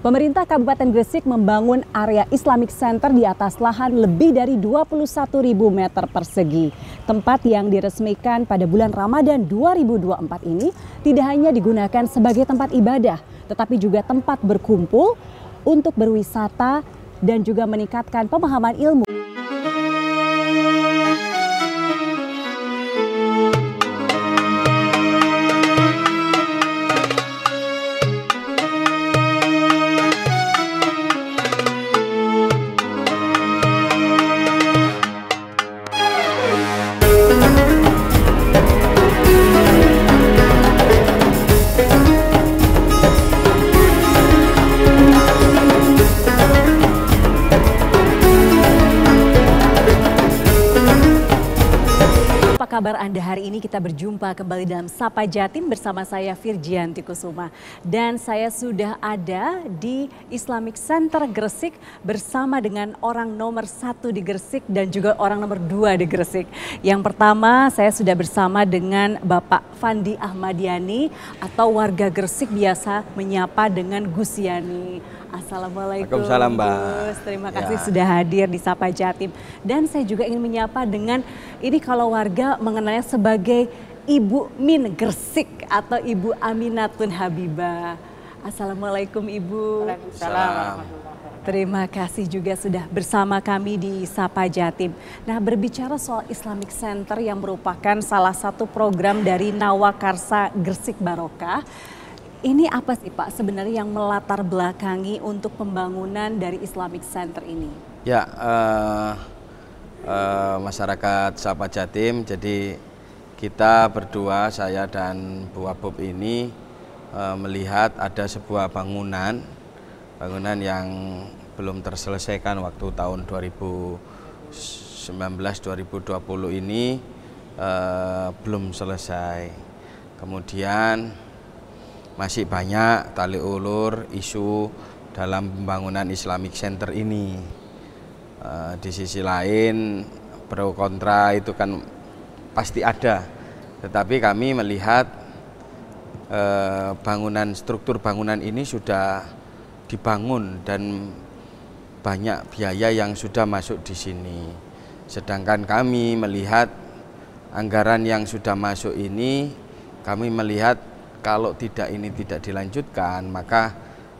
Pemerintah Kabupaten Gresik membangun area Islamic Center di atas lahan lebih dari 21.000 meter persegi. Tempat yang diresmikan pada bulan Ramadan 2024 ini tidak hanya digunakan sebagai tempat ibadah, tetapi juga tempat berkumpul untuk berwisata dan juga meningkatkan pemahaman ilmu. Apa kabar Anda hari ini? Kita berjumpa kembali dalam Sapa Jatim bersama saya Virgianti Kusuma. Dan saya sudah ada di Islamic Center Gresik bersama dengan orang nomor 1 di Gresik dan juga orang nomor 2 di Gresik. Yang pertama saya sudah bersama dengan Bapak Fandi Ahmadiani atau warga Gresik biasa menyapa dengan Gus Yani. Assalamualaikum Waalaikumsalam, Mbak. Gus, terima kasih sudah hadir di Sapa Jatim. Dan saya juga ingin menyapa dengan, ini kalau warga mengenalnya sebagai Ibu Min Gresik atau Ibu Aminatun Habibah. Assalamualaikum Ibu. Waalaikumsalam. Terima kasih juga sudah bersama kami di Sapa Jatim. Nah, berbicara soal Islamic Center yang merupakan salah satu program dari Nawakarsa Gresik Barokah. Ini apa sih Pak sebenarnya yang melatar belakangi untuk pembangunan dari Islamic Center ini? Ya, masyarakat Sapa Jatim, jadi kita berdua, saya dan Bu Abob ini melihat ada sebuah bangunan yang belum terselesaikan waktu tahun 2019-2020 ini belum selesai. Kemudian masih banyak tali ulur isu dalam pembangunan Islamic Center ini. Di sisi lain pro kontra itu kan pasti ada, tetapi kami melihat struktur bangunan ini sudah dibangun dan banyak biaya yang sudah masuk di sini. Sedangkan kami melihat anggaran yang sudah masuk ini, kami melihat kalau ini tidak dilanjutkan, maka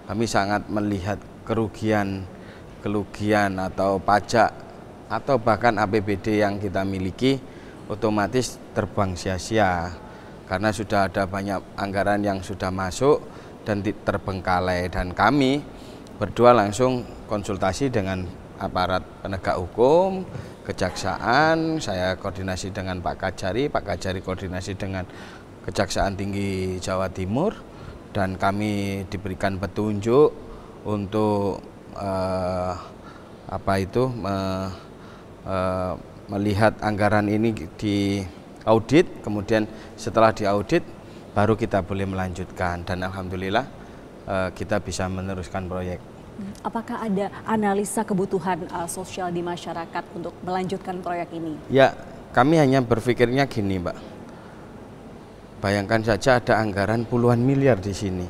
kami sangat melihat kerugian atau pajak atau bahkan APBD yang kita miliki otomatis terbang sia-sia karena sudah ada banyak anggaran yang sudah masuk dan terbengkalai. Dan kami berdua langsung konsultasi dengan aparat penegak hukum, kejaksaan, saya koordinasi dengan Pak Kajari koordinasi dengan Kejaksaan Tinggi Jawa Timur, dan kami diberikan petunjuk untuk melihat anggaran ini di audit, kemudian setelah diaudit baru kita boleh melanjutkan, dan alhamdulillah kita bisa meneruskan proyek. Apakah ada analisa kebutuhan sosial di masyarakat untuk melanjutkan proyek ini? Ya, kami hanya berpikirnya gini, Mbak. Bayangkan saja ada anggaran puluhan miliar di sini.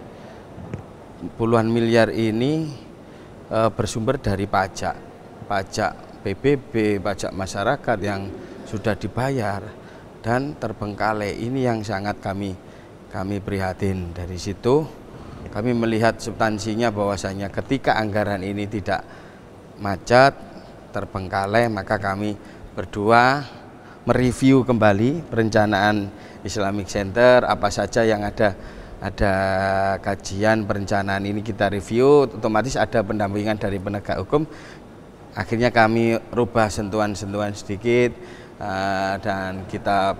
Puluhan miliar ini bersumber dari pajak PBB, pajak masyarakat yang sudah dibayar dan terbengkalai. Ini yang sangat kami prihatin. Dari situ kami melihat substansinya bahwasanya ketika anggaran ini tidak macet, terbengkalai, maka kami berdua mereview kembali perencanaan Islamic Center, apa saja yang ada kajian perencanaan ini kita review, otomatis ada pendampingan dari penegak hukum. Akhirnya kami rubah sentuhan-sentuhan sedikit dan kita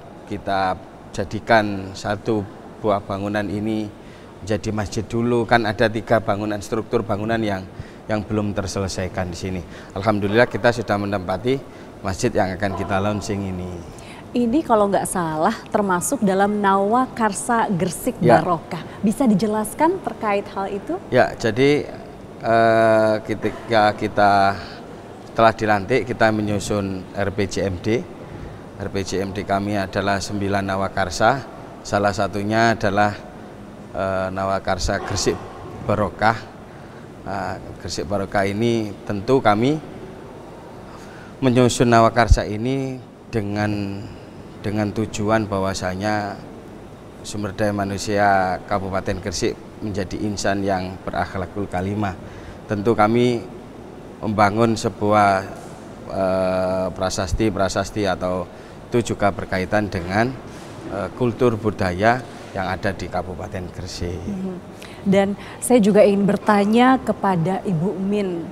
jadikan satu buah bangunan ini menjadi masjid dulu. Kan ada 3 struktur bangunan yang belum terselesaikan di sini. Alhamdulillah kita sudah menempati masjid yang akan kita launching ini. Ini kalau nggak salah termasuk dalam Nawakarsa Gresik Barokah. Bisa dijelaskan terkait hal itu? Ya, jadi ketika kita setelah dilantik kita menyusun RPJMD. RPJMD kami adalah 9 Nawakarsa. Salah satunya adalah Nawakarsa Gresik Barokah. Gresik Barokah ini tentu kami menyusun Nawakarsa ini dengan tujuan bahwasanya sumber daya manusia Kabupaten Gresik menjadi insan yang berakhlakul karimah. Tentu kami membangun sebuah prasasti atau itu juga berkaitan dengan kultur budaya yang ada di Kabupaten Gresik. Dan saya juga ingin bertanya kepada Ibu Min.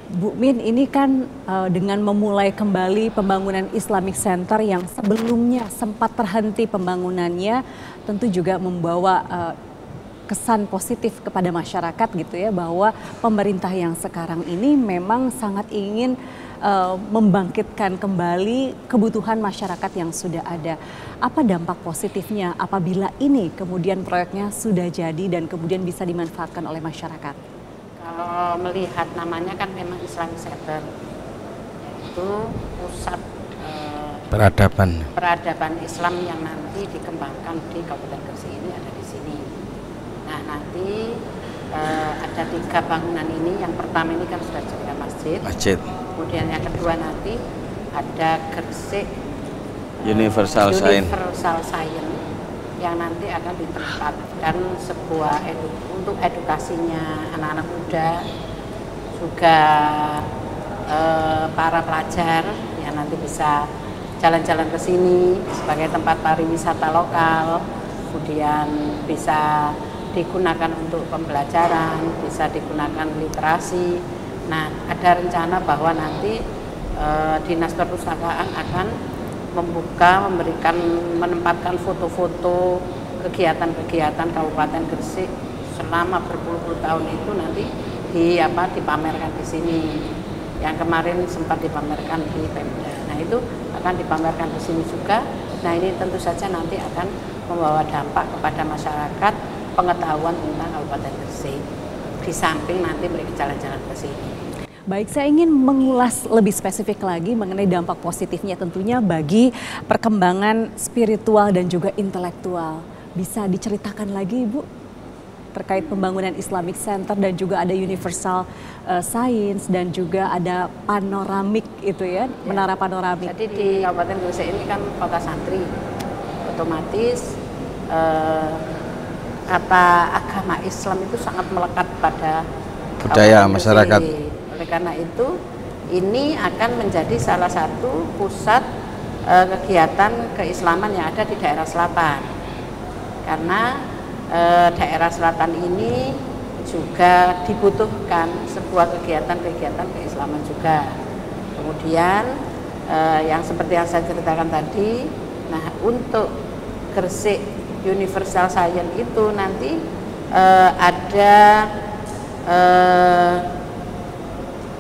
Bu Min, ini kan dengan memulai kembali pembangunan Islamic Center yang sebelumnya sempat terhenti pembangunannya, tentu juga membawa kesan positif kepada masyarakat gitu ya, bahwa pemerintah yang sekarang ini memang sangat ingin membangkitkan kembali kebutuhan masyarakat yang sudah ada. Apa dampak positifnya apabila ini kemudian proyeknya sudah jadi dan kemudian bisa dimanfaatkan oleh masyarakat? Kalau melihat namanya kan memang Islamic Center, itu pusat peradaban Islam yang nanti dikembangkan di Kabupaten Gresik ini ada di sini. Nah, nanti ada 3 bangunan ini. Yang pertama ini kan sudah jadi masjid. Kemudian yang kedua nanti ada Gresik Universal Science yang nanti akan ditempatkan sebuah untuk edukasinya anak-anak muda, juga para pelajar yang nanti bisa jalan-jalan ke sini sebagai tempat pariwisata lokal, kemudian bisa digunakan untuk pembelajaran, bisa digunakan literasi. Nah, ada rencana bahwa nanti Dinas Perpustakaan akan menempatkan foto-foto kegiatan-kegiatan Kabupaten Gresik selama berpuluh-puluh tahun itu nanti dipamerkan di sini. Yang kemarin sempat dipamerkan di Pemda. Nah, itu akan dipamerkan di sini juga. Nah, ini tentu saja nanti akan membawa dampak kepada masyarakat, pengetahuan tentang Kabupaten Gresik. Di samping nanti mereka jalan-jalan ke sini. Baik, saya ingin mengulas lebih spesifik lagi mengenai dampak positifnya tentunya bagi perkembangan spiritual dan juga intelektual. Bisa diceritakan lagi, Ibu, terkait pembangunan Islamic Center dan juga ada Universal Science dan juga ada panoramik itu ya, menara panoramik. Jadi di Kabupaten Gresik ini kan kota santri, otomatis kata agama Islam itu sangat melekat pada budaya masyarakat. Oleh karena itu, ini akan menjadi salah satu pusat kegiatan keislaman yang ada di daerah selatan. Karena daerah selatan ini juga dibutuhkan sebuah kegiatan-kegiatan keislaman juga. Kemudian yang seperti yang saya ceritakan tadi, nah untuk Gresik Universal Science itu nanti ada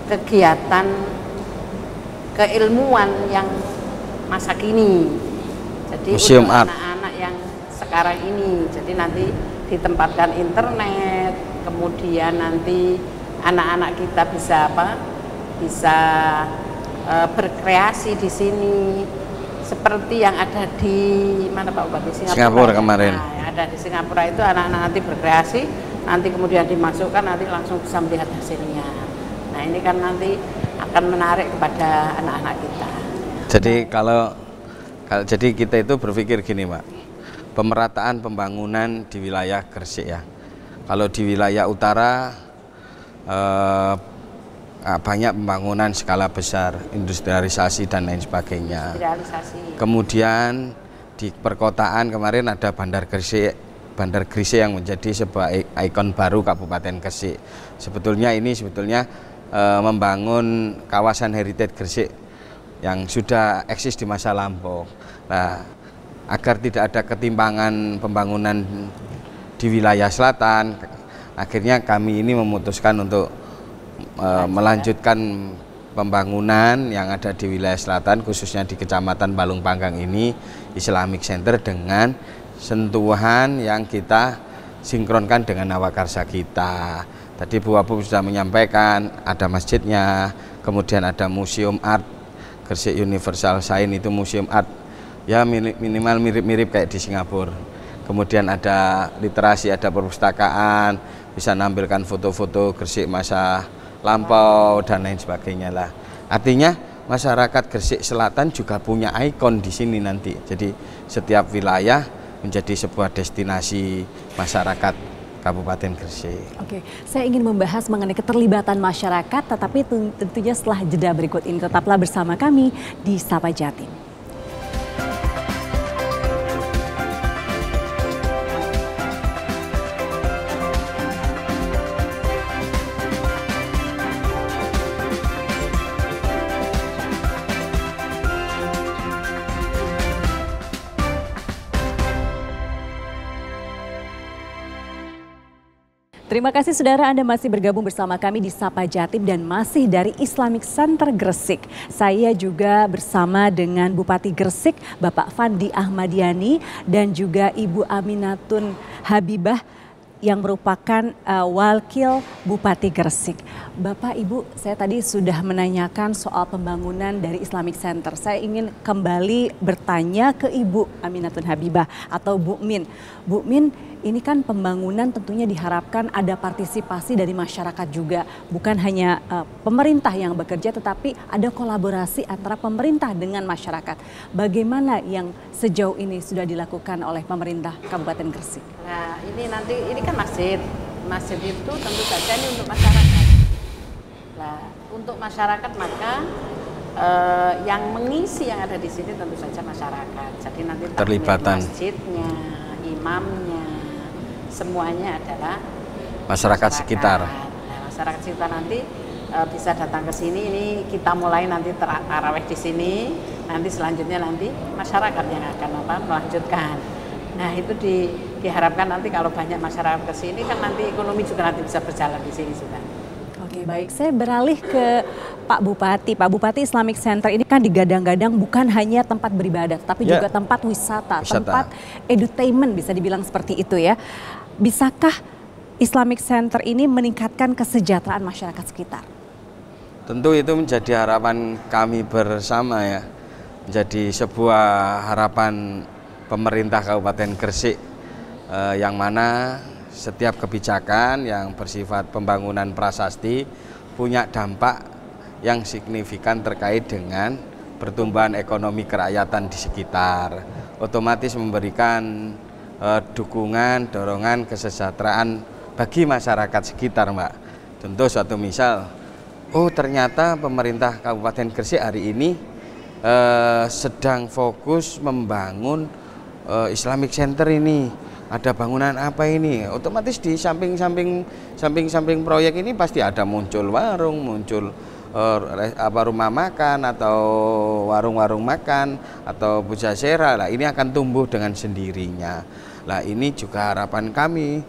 kegiatan keilmuan yang masa kini. Jadi museum untuk art anak-anak yang sekarang ini, jadi nanti ditempatkan internet, kemudian nanti anak-anak kita bisa berkreasi di sini seperti yang ada di mana Pak Bupati, Singapura kemarin. Nah, yang ada di Singapura itu anak-anak nanti berkreasi, nanti kemudian dimasukkan, nanti langsung bisa melihat hasilnya. Nah, ini kan nanti akan menarik kepada anak-anak kita. Jadi jadi kita itu berpikir gini, Pak. Pemerataan pembangunan di wilayah Gresik ya. Kalau di wilayah utara banyak pembangunan skala besar, industrialisasi dan lain sebagainya. Kemudian di perkotaan kemarin ada Bandar Gresik yang menjadi sebuah ikon baru Kabupaten Gresik. Sebetulnya membangun kawasan heritage Gresik yang sudah eksis di masa lampau. Nah, agar tidak ada ketimpangan pembangunan di wilayah selatan, akhirnya kami ini memutuskan untuk melanjutkan pembangunan yang ada di wilayah selatan, khususnya di Kecamatan Balung Panggang ini, Islamic Center dengan sentuhan yang kita sinkronkan dengan Nawakarsa kita. Tadi Bu Abu sudah menyampaikan ada masjidnya, kemudian ada museum art, Gresik Universal Science itu museum art, ya minimal mirip-mirip kayak di Singapura. Kemudian ada literasi, ada perpustakaan, bisa nampilkan foto-foto Gresik masa lampau dan lain sebagainya lah. Artinya masyarakat Gresik Selatan juga punya ikon di sini nanti. Jadi setiap wilayah menjadi sebuah destinasi masyarakat Kabupaten Gresik. Oke, saya ingin membahas mengenai keterlibatan masyarakat, tetapi tentunya setelah jeda berikut ini. Tetaplah bersama kami di Sapa Jatim. Terima kasih saudara, Anda masih bergabung bersama kami di Sapa Jatim dan masih dari Islamic Center Gresik. Saya juga bersama dengan Bupati Gresik, Bapak Fandi Ahmadiani, dan juga Ibu Aminatun Habibah yang merupakan wakil Bupati Gresik. Bapak, Ibu, saya tadi sudah menanyakan soal pembangunan dari Islamic Center. Saya ingin kembali bertanya ke Ibu Aminatun Habibah atau Bu Min. Bu Min, ini kan pembangunan tentunya diharapkan ada partisipasi dari masyarakat juga. Bukan hanya pemerintah yang bekerja, tetapi ada kolaborasi antara pemerintah dengan masyarakat. Bagaimana yang sejauh ini sudah dilakukan oleh pemerintah Kabupaten Gresik? Nah, ini kan masjid. Masjid itu tentu saja ini untuk masyarakat. Nah, untuk masyarakat maka yang mengisi yang ada di sini tentu saja masyarakat. Jadi nanti terlibatan masjidnya, imamnya, semuanya adalah masyarakat sekitar. Nah, masyarakat sekitar nanti bisa datang ke sini. Ini kita mulai nanti tarawih di sini. Nanti selanjutnya nanti masyarakat yang akan melanjutkan. Nah, itu diharapkan nanti kalau banyak masyarakat ke sini kan nanti ekonomi juga nanti bisa berjalan di sini juga. Oke, baik, saya beralih ke Pak Bupati. Pak Bupati, Islamic Center ini kan digadang-gadang bukan hanya tempat beribadah, tapi juga tempat wisata, tempat edutainment bisa dibilang seperti itu ya. Bisakah Islamic Center ini meningkatkan kesejahteraan masyarakat sekitar? Tentu itu menjadi harapan kami bersama ya. Menjadi sebuah harapan pemerintah Kabupaten Gresik yang mana setiap kebijakan yang bersifat pembangunan prasasti punya dampak yang signifikan terkait dengan pertumbuhan ekonomi kerakyatan di sekitar. Otomatis memberikan dukungan, dorongan kesejahteraan bagi masyarakat sekitar, Mbak. Contoh suatu misal, oh ternyata pemerintah Kabupaten Gresik hari ini sedang fokus membangun Islamic Center ini. Ada bangunan apa ini? Otomatis di samping proyek ini pasti ada muncul warung, muncul rumah makan atau warung-warung makan atau pujasera. Lah ini akan tumbuh dengan sendirinya. Lah ini juga harapan kami,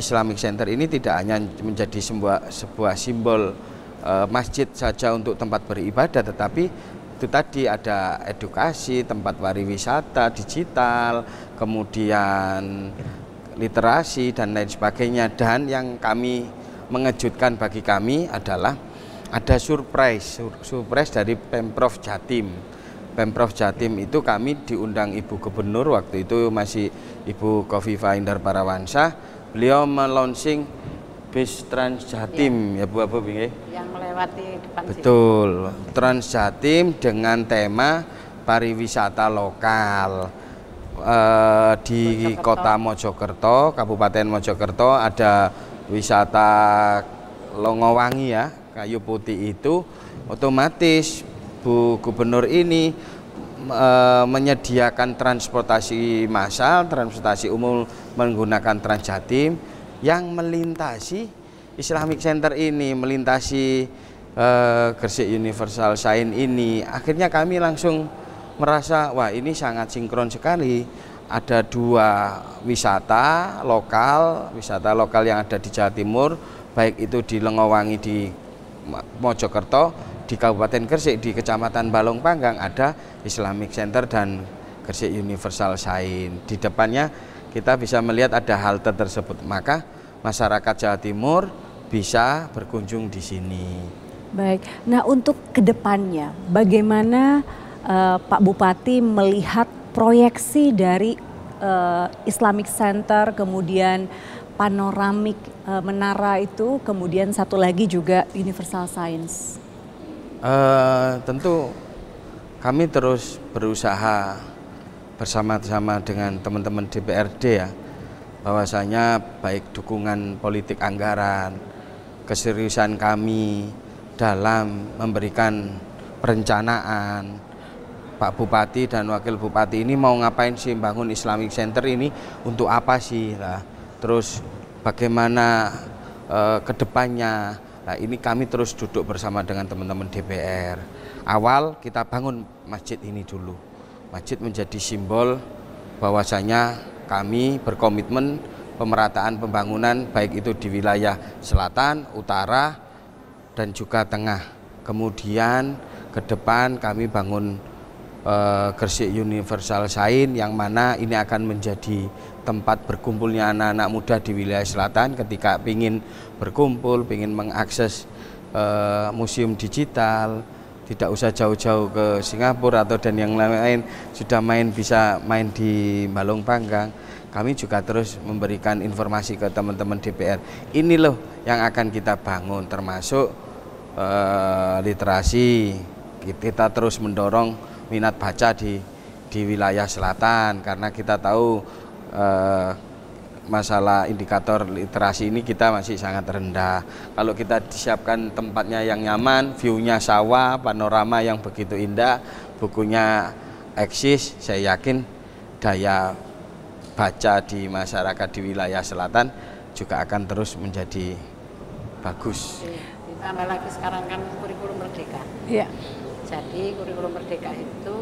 Islamic Center ini tidak hanya menjadi sebuah simbol masjid saja untuk tempat beribadah, tetapi itu tadi ada edukasi, tempat pariwisata, digital, kemudian literasi dan lain sebagainya. Dan yang kami mengejutkan bagi kami adalah ada surprise dari Pemprov Jatim. Pemprov Jatim itu kami diundang Ibu Gubernur, waktu itu masih Ibu Khofifah Indar Parawansa. Beliau melaunching bis Trans Jatim ya Bu Abu Binge. Yang melewati depan sini. Betul, Trans Jatim dengan tema pariwisata lokal. Di Kota Mojokerto, Kabupaten Mojokerto ada wisata Longowangi ya, kayu putih itu. Otomatis Bu Gubernur ini menyediakan transportasi massal, transportasi umum menggunakan Trans Jatim yang melintasi Islamic Center ini, melintasi Gresik Universal Sign ini. Akhirnya kami langsung merasa, wah ini sangat sinkron sekali. Ada dua wisata lokal yang ada di Jawa Timur, baik itu di Lengowangi di Mojokerto, di Kabupaten Gresik di Kecamatan Balong Panggang ada Islamic Center dan Gresik Universal Sign. Di depannya kita bisa melihat ada halte tersebut, maka masyarakat Jawa Timur bisa berkunjung di sini. Baik, nah untuk kedepannya bagaimana Pak Bupati melihat proyeksi dari Islamic Center, kemudian panoramik menara itu, kemudian satu lagi juga Universal Science? Tentu kami terus berusaha bersama-sama dengan teman-teman DPRD ya, bahwasanya baik dukungan politik anggaran, keseriusan kami dalam memberikan perencanaan. Pak Bupati dan Wakil Bupati ini mau ngapain sih bangun Islamic Center ini, untuk apa sih lah, terus bagaimana kedepannya. Nah ini kami terus duduk bersama dengan teman-teman DPR. Awal kita bangun masjid ini dulu. Masjid menjadi simbol bahwasanya kami berkomitmen pemerataan pembangunan baik itu di wilayah selatan, utara, dan juga tengah. Kemudian ke depan kami bangun Gresik Universal Science, yang mana ini akan menjadi tempat berkumpulnya anak-anak muda di wilayah selatan ketika ingin berkumpul, ingin mengakses museum digital, tidak usah jauh-jauh ke Singapura atau dan yang lain-lain, sudah bisa main di Balong Panggang. Kami juga terus memberikan informasi ke teman-teman DPR, ini loh yang akan kita bangun, termasuk literasi. Kita terus mendorong minat baca di wilayah selatan, karena kita tahu masalah indikator literasi ini kita masih sangat rendah. Kalau kita disiapkan tempatnya yang nyaman, view-nya sawah, panorama yang begitu indah, bukunya eksis, saya yakin daya baca di masyarakat di wilayah selatan juga akan terus menjadi bagus. Ditambah lagi sekarang kan kurikulum merdeka. Iya. Jadi kurikulum merdeka itu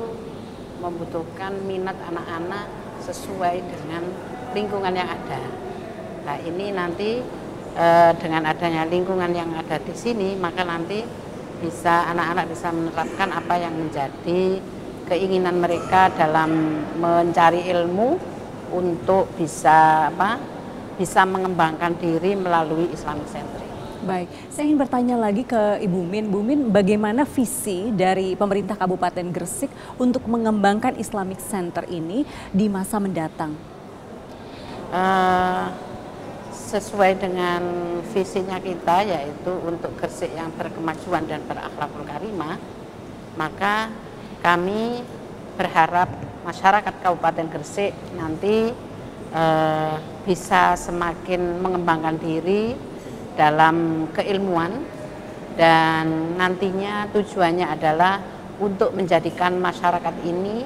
membutuhkan minat anak-anak sesuai dengan lingkungan yang ada. Nah ini nanti dengan adanya lingkungan yang ada di sini, maka nanti bisa anak-anak bisa menerapkan apa yang menjadi keinginan mereka dalam mencari ilmu untuk bisa mengembangkan diri melalui Islamic Center. Baik, saya ingin bertanya lagi ke Ibu Min. Bu Min, bagaimana visi dari pemerintah Kabupaten Gresik untuk mengembangkan Islamic Center ini di masa mendatang? Sesuai dengan visinya kita, yaitu untuk Gresik yang berkemajuan dan berakhlakul karimah, maka kami berharap masyarakat Kabupaten Gresik nanti bisa semakin mengembangkan diri dalam keilmuan, dan nantinya tujuannya adalah untuk menjadikan masyarakat ini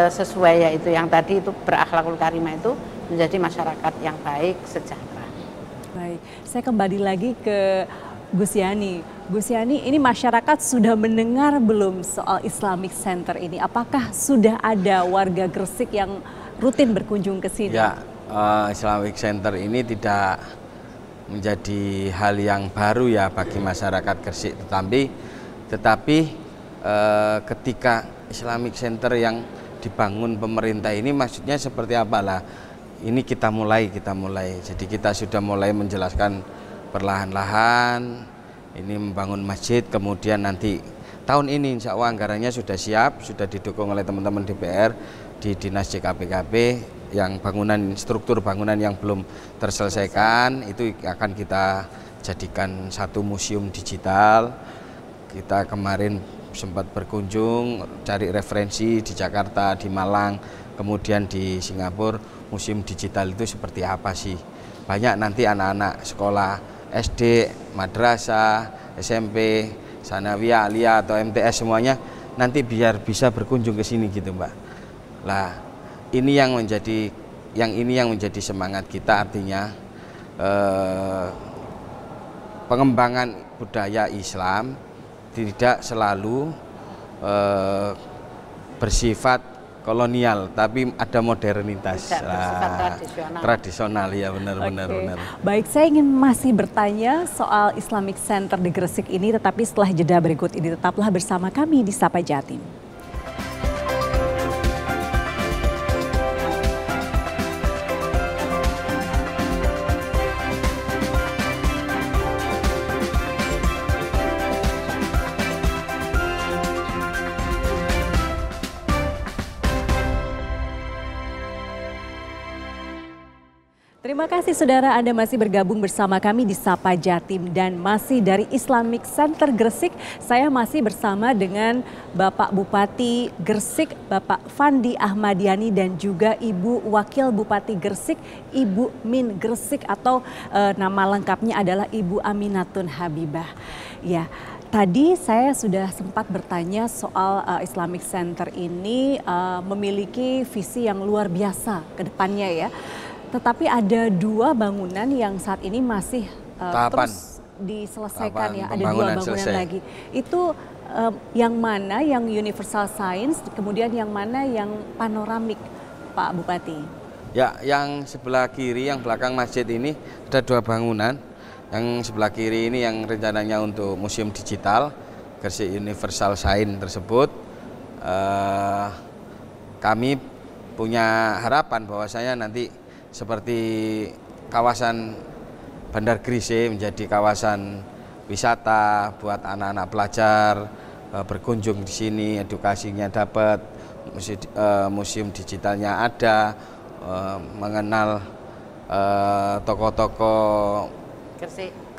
sesuai, yaitu yang tadi itu berakhlakul karimah, itu menjadi masyarakat yang baik, sejahtera. Baik, saya kembali lagi ke Gus Yani. Gus Yani, ini masyarakat sudah mendengar belum soal Islamic Center ini? Apakah sudah ada warga Gresik yang rutin berkunjung ke sini? Ya, Islamic Center ini tidak menjadi hal yang baru ya bagi masyarakat Gresik, tetapi ketika Islamic Center yang dibangun pemerintah ini maksudnya seperti apalah, ini kita mulai, jadi kita sudah mulai menjelaskan perlahan-lahan ini membangun masjid, kemudian nanti tahun ini insya Allah anggarannya sudah siap, sudah didukung oleh teman-teman DPR di Dinas JKPKP, yang bangunan, struktur bangunan yang belum terselesaikan itu akan kita jadikan satu museum digital. Kita kemarin sempat berkunjung, cari referensi di Jakarta, di Malang, kemudian di Singapura, museum digital itu seperti apa sih. Banyak nanti anak-anak sekolah SD, madrasah, SMP, sanawiyah, aliyah atau MTS semuanya nanti biar bisa berkunjung ke sini gitu Mbak. Lah, ini yang menjadi semangat kita, artinya pengembangan budaya Islam tidak selalu bersifat kolonial, tapi ada modernitas. Tradisional ya, benar. Baik, saya ingin masih bertanya soal Islamic Center di Gresik ini, tetapi setelah jeda berikut ini tetaplah bersama kami di Sapa Jatim. Terima kasih saudara, Anda masih bergabung bersama kami di Sapa Jatim dan masih dari Islamic Center Gresik. Saya masih bersama dengan Bapak Bupati Gresik, Bapak Fandi Ahmadiani dan juga Ibu Wakil Bupati Gresik, Ibu Min Gresik atau nama lengkapnya adalah Ibu Aminatun Habibah. Ya. Tadi saya sudah sempat bertanya soal Islamic Center ini memiliki visi yang luar biasa ke depannya ya. Tetapi ada 2 bangunan yang saat ini masih terus diselesaikan ya, ada 2 bangunan selesai lagi. Itu yang mana yang universal science, kemudian yang mana yang panoramik, Pak Bupati? Ya, yang sebelah kiri, yang belakang masjid ini ada 2 bangunan. Yang sebelah kiri ini yang rencananya untuk museum digital, Gresik Universal Science tersebut. Kami punya harapan bahwasanya nanti seperti kawasan Bandar Gresik menjadi kawasan wisata buat anak-anak pelajar berkunjung di sini, edukasinya dapat, museum digitalnya ada, mengenal tokoh-tokoh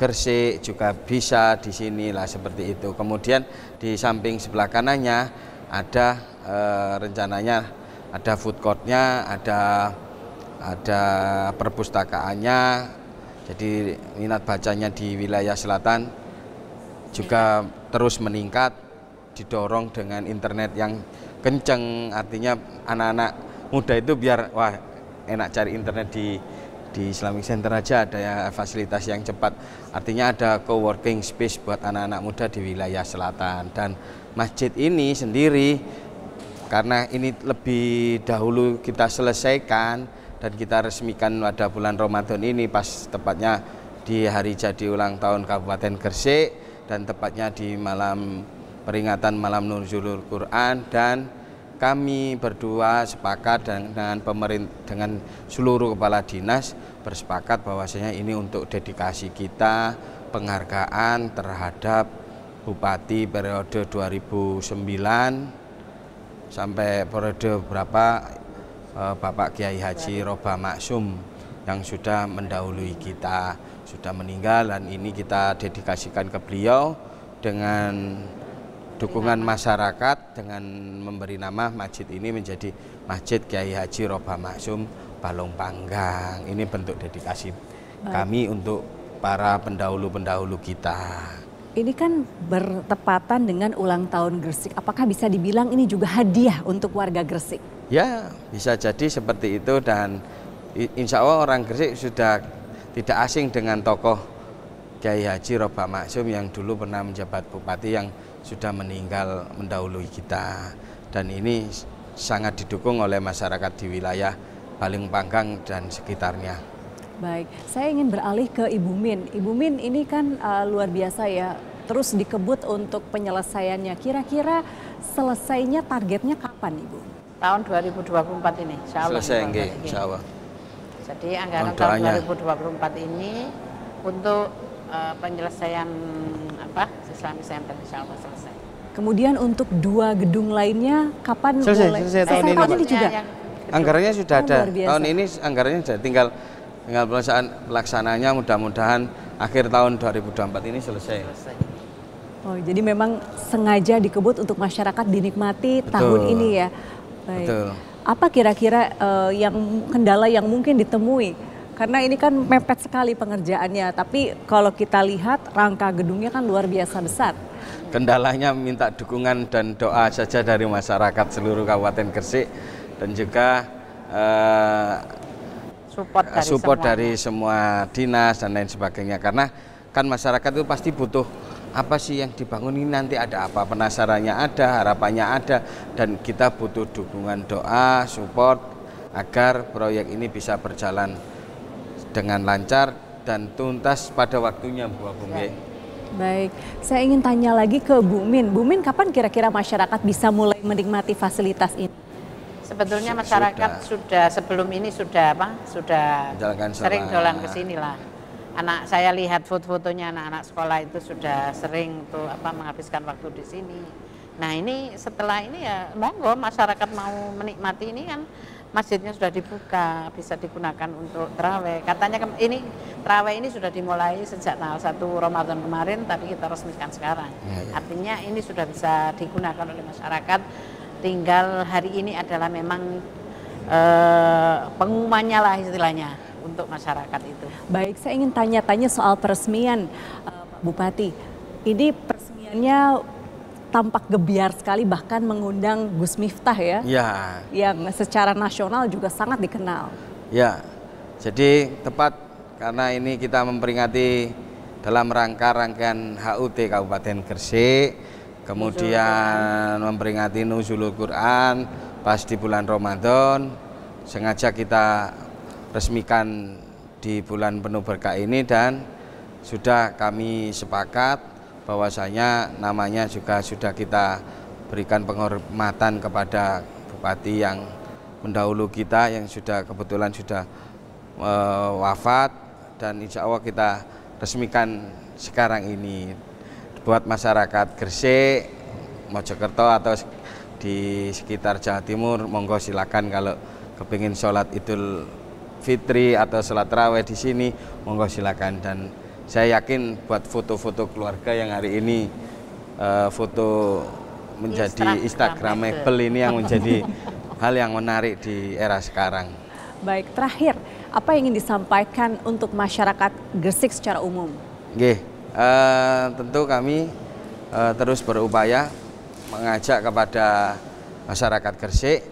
Gresik juga bisa di sini lah seperti itu. Kemudian di samping sebelah kanannya ada rencananya ada food courtnya, ada perpustakaannya, jadi minat bacanya di wilayah selatan juga terus meningkat, didorong dengan internet yang kenceng, artinya anak-anak muda itu biar wah enak cari internet di Islamic Center aja ada ya, fasilitas yang cepat, artinya ada co-working space buat anak-anak muda di wilayah selatan. Dan masjid ini sendiri karena ini lebih dahulu kita selesaikan dan kita resmikan pada bulan Ramadan ini pas tepatnya di hari jadi ulang tahun Kabupaten Gresik dan tepatnya di malam peringatan malam Nuzulul Quran, dan kami berdua sepakat dengan seluruh kepala dinas bersepakat bahwasanya ini untuk dedikasi kita, penghargaan terhadap Bupati periode 2009 sampai periode berapa Bapak Kiai Haji Roba Maksum yang sudah mendahului kita, sudah meninggal, dan ini kita dedikasikan ke beliau dengan dukungan masyarakat dengan memberi nama masjid ini menjadi Masjid Kiai Haji Roba Maksum Balong Panggang. Ini bentuk dedikasi kami untuk para pendahulu-pendahulu kita. Ini kan bertepatan dengan ulang tahun Gresik. Apakah bisa dibilang ini juga hadiah untuk warga Gresik? Ya, bisa jadi seperti itu, dan insya Allah orang Gresik sudah tidak asing dengan tokoh Kiai Haji Roba Maksum yang dulu pernah menjabat bupati yang sudah meninggal mendahului kita. Dan ini sangat didukung oleh masyarakat di wilayah Balong Panggang dan sekitarnya. Baik, saya ingin beralih ke Ibu Min. Ibu Min ini kan luar biasa ya, terus dikebut untuk penyelesaiannya. Kira-kira selesainya targetnya kapan Ibu? Tahun 2024 ini, insya Allah. Selesai, insya Allah. Jadi anggaran tahun 2024 ini untuk penyelesaian Islamic Center insya Allah selesai. Kemudian untuk 2 gedung lainnya kapan mulai? Selesai tahun ini juga. Anggarannya sudah ada. Tahun ini anggarannya sudah tinggal pelaksananya mudah-mudahan akhir tahun 2024 ini selesai. Oh, jadi memang sengaja dikebut untuk masyarakat dinikmati. Betul. Tahun ini ya. Baik. Betul. Apa kira-kira yang kendala yang mungkin ditemui? Karena ini kan mepet sekali pengerjaannya, tapi kalau kita lihat rangka gedungnya kan luar biasa besar. Kendalanya minta dukungan dan doa saja dari masyarakat seluruh Kabupaten Gresik dan juga support dari semua dinas dan lain sebagainya, karena kan masyarakat itu pasti butuh apa sih yang dibangun ini, nanti ada apa, penasarannya ada, harapannya ada, dan kita butuh dukungan doa, support agar proyek ini bisa berjalan dengan lancar dan tuntas pada waktunya Bu Agung. Ya. Baik, saya ingin tanya lagi ke Bu Min. Bu Min, kapan kira-kira masyarakat bisa mulai menikmati fasilitas ini? Sebetulnya masyarakat sudah sebelum ini sudah sering jalan ke sini lah. Anak saya lihat foto-fotonya anak-anak sekolah itu sudah sering tuh menghabiskan waktu di sini. Nah ini setelah ini ya monggo masyarakat mau menikmati ini kan masjidnya sudah dibuka, bisa digunakan untuk tarawih. Katanya ini tarawih ini sudah dimulai sejak tanggal 1 Ramadan kemarin, tapi kita resmikan sekarang. Artinya ini sudah bisa digunakan oleh masyarakat. Tinggal hari ini adalah memang pengumumannya lah istilahnya untuk masyarakat itu. Baik, saya ingin tanya-tanya soal peresmian, Pak Bupati. Ini peresmiannya tampak gebiar sekali, bahkan mengundang Gus Miftah ya, yang secara nasional juga sangat dikenal. Ya, jadi tepat karena ini kita memperingati dalam rangkaian HUT Kabupaten Gresik, kemudian memperingati Nuzulul Quran pas di bulan Ramadan, sengaja kita resmikan di bulan penuh berkah ini dan sudah kami sepakat bahwasanya namanya juga sudah kita berikan penghormatan kepada bupati yang mendahulu kita yang sudah kebetulan sudah wafat, dan insya Allah kita resmikan sekarang ini. Buat masyarakat Gresik, Mojokerto atau di sekitar Jawa Timur, monggo silakan kalau kepingin sholat Idul Fitri atau sholat Tarawih di sini, monggo silakan. Dan saya yakin buat foto-foto keluarga yang hari ini foto menjadi Instagramable ini yang menjadi hal yang menarik di era sekarang. Baik, terakhir apa yang ingin disampaikan untuk masyarakat Gresik secara umum? Tentu kami terus berupaya mengajak kepada masyarakat Gresik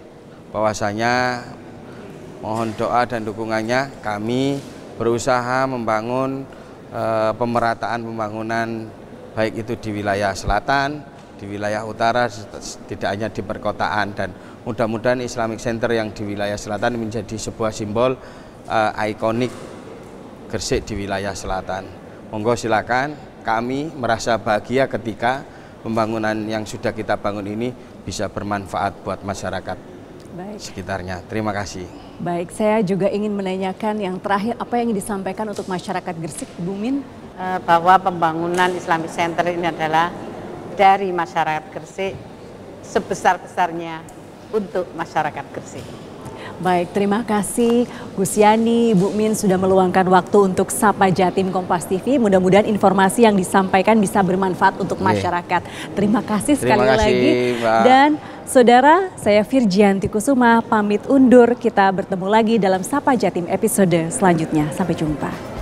bahwasanya mohon doa dan dukungannya. Kami berusaha membangun pemerataan pembangunan baik itu di wilayah selatan, di wilayah utara, tidak hanya di perkotaan, dan mudah-mudahan Islamic Center yang di wilayah selatan menjadi sebuah simbol ikonik Gresik di wilayah selatan. Monggo silakan, kami merasa bahagia ketika pembangunan yang sudah kita bangun ini bisa bermanfaat buat masyarakat sekitarnya. Terima kasih. Baik, saya juga ingin menanyakan yang terakhir, apa yang ingin disampaikan untuk masyarakat Gresik, Bu Min? Bahwa pembangunan Islamic Center ini adalah dari masyarakat Gresik, sebesar-besarnya untuk masyarakat Gresik. Baik, terima kasih Gus Yani, Bu Min sudah meluangkan waktu untuk Sapa Jatim Kompas TV. Mudah-mudahan informasi yang disampaikan bisa bermanfaat untuk masyarakat. Terima kasih sekali lagi. Mbak. Dan saudara, saya Firjianti Kusuma pamit undur. Kita bertemu lagi dalam Sapa Jatim episode selanjutnya. Sampai jumpa.